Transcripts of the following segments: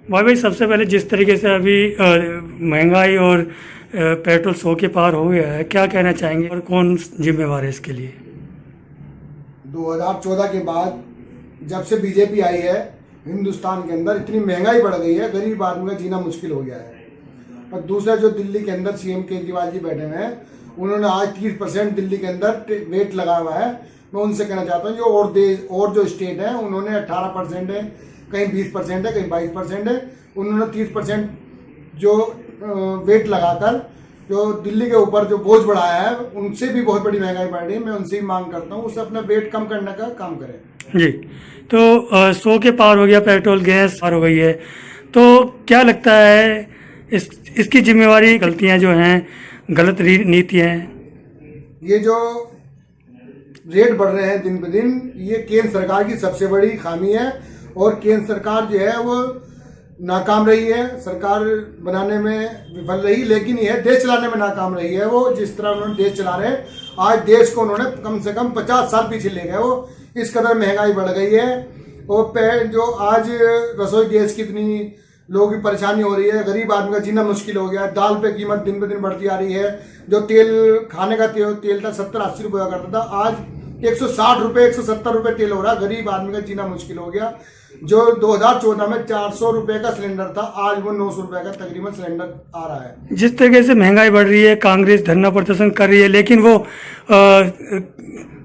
भाई सबसे पहले जिस तरीके से अभी महंगाई और पेट्रोल 100 के पार हो गया है, क्या कहना चाहेंगे और कौन जिम्मेवार है इसके लिए? 2014 के बाद जब से बीजेपी आई है हिंदुस्तान के अंदर इतनी महंगाई बढ़ गई है, गरीब आदमी का जीना मुश्किल हो गया है। और दूसरा जो दिल्ली के अंदर सीएम केजरीवाल जी बैठे हुए हैं, उन्होंने आज 30% दिल्ली के अंदर वेट लगाया हुआ है। मैं उनसे कहना चाहता हूँ जो और जो स्टेट हैं उन्होंने 18% है, कहीं 20% है, कहीं 22% है, उन्होंने 30% जो वेट लगाकर जो दिल्ली के ऊपर जो बोझ बढ़ाया है, उनसे भी बहुत बड़ी महंगाई बढ़ रही है। मैं उनसे भी मांग करता हूँ उसे अपना वेट कम करने का काम करें। जी, तो 100 के पार हो गया, पेट्रोल गैस पार हो गई है, तो क्या लगता है इसकी जिम्मेवारी गलतियां जो हैं, गलत नीतियां हैं? ये जो रेट बढ़ रहे हैं दिन ब दिन, ये केंद्र सरकार की सबसे बड़ी खामी है। और केंद्र सरकार जो है वो नाकाम रही है, सरकार बनाने में विफल रही, लेकिन यह देश चलाने में नाकाम रही है। वो जिस तरह उन्होंने देश चला रहे हैं, आज देश को उन्होंने कम से कम 50 साल पीछे ले गए। वो इस कदर महंगाई बढ़ गई है। और जो आज रसोई गैस की इतनी लोगों की परेशानी हो रही है, गरीब आदमी का जीना मुश्किल हो गया है। दाल पे कीमत दिन ब दिन बढ़ती आ रही है। जो तेल खाने का तेल था 70-80 रुपये हुआ करता था, आज 160 रुपये 170 रुपये तेल हो रहा। गरीब आदमी का जीना मुश्किल हो गया। जो 2014 में 400 रुपये का सिलेंडर था, आज वो 900 रुपये का तकरीबन सिलेंडर आ रहा है। जिस तरीके से महंगाई बढ़ रही है, कांग्रेस धरना प्रदर्शन कर रही है, लेकिन वो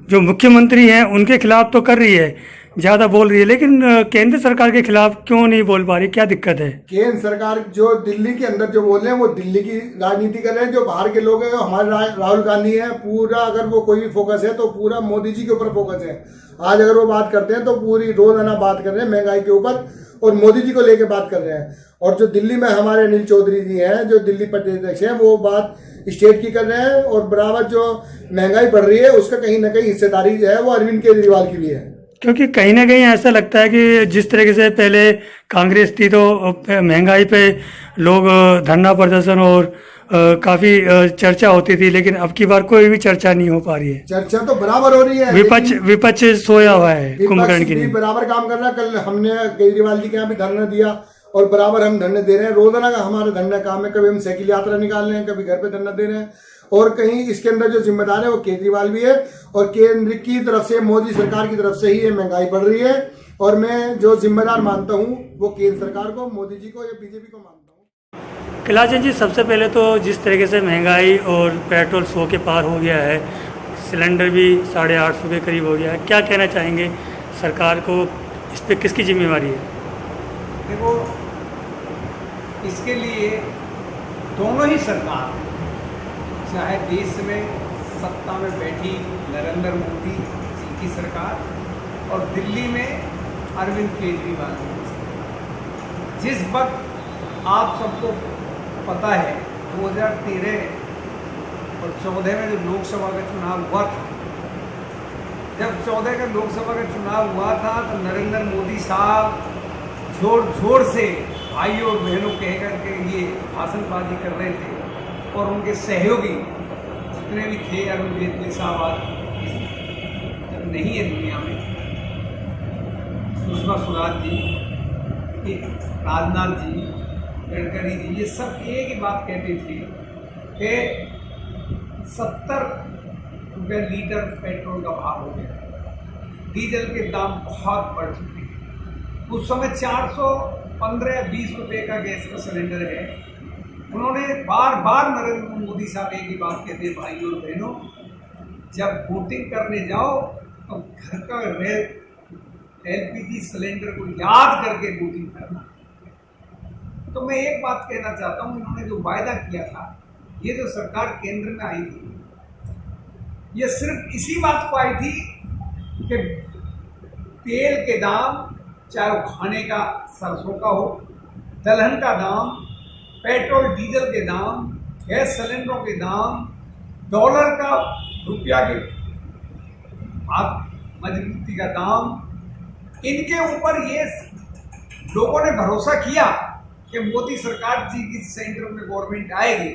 जो मुख्यमंत्री हैं उनके खिलाफ तो कर रही है, ज़्यादा बोल रही है, लेकिन केंद्र सरकार के खिलाफ क्यों नहीं बोल पा रही? क्या दिक्कत है? केंद्र सरकार जो दिल्ली के अंदर जो बोल रहे हैं वो दिल्ली की राजनीति कर रहे हैं। जो बाहर के लोग हैं, हमारे राहुल गांधी है, पूरा अगर वो कोई भी फोकस है तो पूरा मोदी जी के ऊपर फोकस है। आज अगर वो बात करते हैं तो पूरी रोजाना बात कर रहे हैं महंगाई के ऊपर और मोदी जी को लेके बात कर रहे हैं। और जो दिल्ली में हमारे अनिल चौधरी जी हैं, जो दिल्ली प्रदेश अध्यक्ष हैं, वो बात स्टेट की कर रहे हैं। और बराबर जो महंगाई बढ़ रही है उसका कहीं ना कहीं हिस्सेदारी जो है वो अरविंद केजरीवाल की भी है। क्योंकि कहीं ना कहीं ऐसा लगता है कि जिस तरीके से पहले कांग्रेस थी तो महंगाई पे लोग धरना प्रदर्शन और काफी चर्चा होती थी, लेकिन अब की बार कोई भी चर्चा नहीं हो पा रही है। चर्चा तो बराबर हो रही है, विपक्ष सोया हुआ है, कुंभकर्ण की नहीं। बराबर काम कर रहा है। कल हमने केजरीवाल जी के यहाँ भी धरना दिया और बराबर हम धरने दे रहे हैं। रोजाना का हमारा धरना काम है। कभी हम साइकिल यात्रा निकाल रहे हैं, कभी घर पे धरना दे रहे हैं। और कहीं इसके अंदर जो जिम्मेदार है वो केजरीवाल भी है और केंद्र की तरफ से, मोदी सरकार की तरफ से ही ये महंगाई बढ़ रही है। और मैं जो जिम्मेदार मानता हूँ वो केंद्र सरकार को, मोदी जी को या बीजेपी को मानता हूँ। कैलाश जी, सबसे पहले तो जिस तरीके से महंगाई और पेट्रोल 100 के पार हो गया है, सिलेंडर भी 850 के करीब हो गया है, क्या कहना चाहेंगे सरकार को? इस पर किसकी जिम्मेवारी है? देखो, इसके लिए दोनों ही सरकार, चाहे देश में सत्ता में बैठी नरेंद्र मोदी जी की सरकार और दिल्ली में अरविंद केजरीवाल जी की सरकार, जिस वक्त आप सबको पता है 2013 और 14 में जो लोकसभा का चुनाव हुआ था, जब 14 का लोकसभा का चुनाव हुआ था तो नरेंद्र मोदी साहब जोर जोर से भाइयों और बहनों कह करके ये भाषणबाजी कर रहे थे। और उनके सहयोगी जितने भी थे, अरुण जेटली साहब आज नहीं है दुनिया में, सुषमा स्वराज जी, राजनाथ जी, गडकरी जी, ये सब एक ही बात कहते थे कि 70 रुपये लीटर पेट्रोल का भाव हो गया, डीजल के दाम बहुत बढ़ चुके हैं। उस समय 415-20 रुपये का गैस का सिलेंडर है। उन्होंने बार बार नरेंद्र मोदी साहब एक ही बात कहते हैं, भाइयों और बहनों, जब वोटिंग करने जाओ तो घर का LPG सिलेंडर को याद करके वोटिंग करना। तो मैं एक बात कहना चाहता हूँ, इन्होंने जो वायदा किया था, ये जो सरकार केंद्र में आई थी, ये सिर्फ इसी बात को आई थी कि तेल के दाम, चाहे वो खाने का सरसों का हो, दलहन का दाम, पेट्रोल डीजल के दाम, गैस सिलेंडरों के दाम, डॉलर का रुपया के मजबूती का दाम, इनके ऊपर ये लोगों ने भरोसा किया कि मोदी सरकार जी की सेंटर में गवर्नमेंट आएगी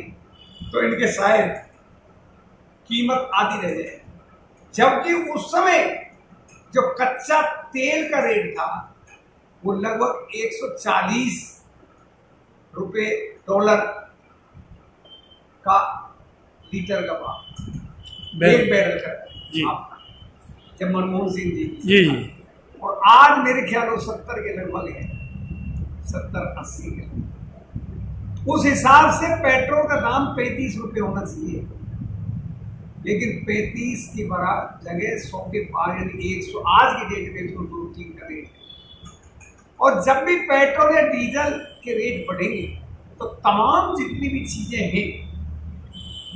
तो इनके शायद कीमत आधी रह जाए। जबकि उस समय जो कच्चा तेल का रेट था वो लगभग 140 रुपए डॉलर का लीटर का भाव, एक बैरल का जी। जब मनमोहन सिंह जी की जी सरकार। जी। और आज मेरे ख्याल में 70 के लगभग है, 70-80 के। उस हिसाब से पेट्रोल का दाम 35 रुपये होना चाहिए, लेकिन 35 की जगह 100 के पार, यानी 100 आज की डेट में 102-3 का रेट है। और जब भी पेट्रोल या डीजल के रेट बढ़ेंगे तो तमाम जितनी भी चीजें हैं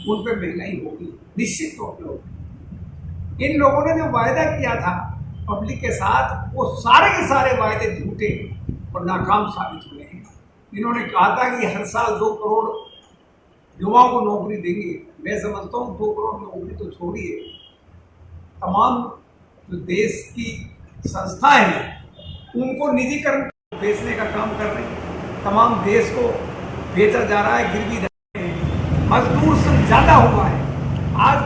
उन पर महंगाई होगी, निश्चित तौर पर होगी। इन लोगों ने जो वायदा किया था पब्लिक के साथ, वो सारे के सारे वायदे झूठे और नाकाम साबित हुए हैं। इन्होंने कहा था कि हर साल 2 करोड़ युवाओं को नौकरी देंगे। मैं समझता हूँ 2 करोड़ नौकरी तो छोड़िए, तमाम जो देश की संस्थाएं हैं उनको निजीकरण बेचने का काम कर रहे हैं। तमाम देश को बेचा जा रहा है, गिरवी मजदूर से ज़्यादा हुआ है। आज